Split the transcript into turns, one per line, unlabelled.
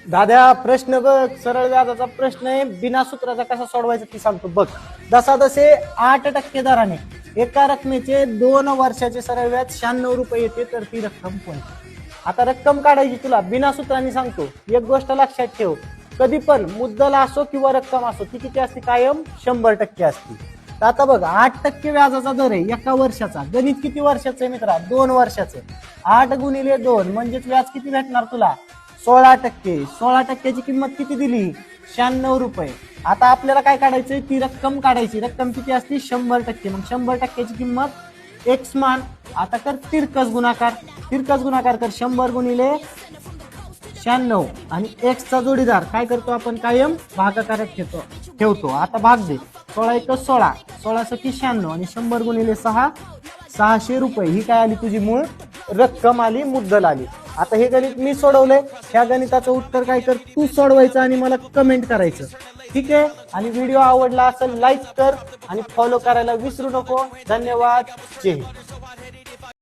दाद्या प्रश्न बघ, सरळ व्याजाचा प्रश्न आहे, बिना सूत्राचा कसा सोडवायचा ती सांगतो बघ. जसा जसे 8% दराने एका रकमेचे 2 वर्षाचे सरळ व्याज 96 रुपये येते, तर ती रक्कम कोणती? आता रक्कम काढायची तुला बिना सूत्राने सांगतो. एक गोष्ट लक्षात ठेव, कधी पण मुद्दल असो किंवा रक्कम असो ती किती असते? कायम 100% असते. तर आता बघ 8% व्याजाचा दर आहे एका वर्षाचा. गणित किती वर्षाचं आहे मित्रा? 2 वर्षाचं. 8 गुणिले 2 म्हणजेच व्याज किती भेटणार तुला? 16%. 16%ची किंमत किती दिली? 96 रुपये. आता आपल्याला काय काढायचंय? ती रक्कम काढायची. रक्कम किती असते? 100%. मग 100%ची किंमत एक्स मान. आता कर तिरकस गुणाकार. तिरकस गुणाकार कर. 100 गुणिले 96 आणि एक्सचा जोडीदार काय करतो आपण? कायम भागाकारात ठेवतो. आता भाग दे. 16 एक 16, 16 सकी 96 आणि 100 गुणिले 6, 600 रुपये. ही काय आली? तुझी मूळ रक्कम आली, मुद्दल आली. आता हे गणित मी सोडवलंय. ह्या गणिताचं उत्तर काय कर? तू सोडवायचं आणि मला कमेंट करायचं. ठीक आहे. आणि व्हिडिओ आवडला असेल लाईक कर आणि फॉलो करायला विसरू नको. धन्यवाद. जय हिंद.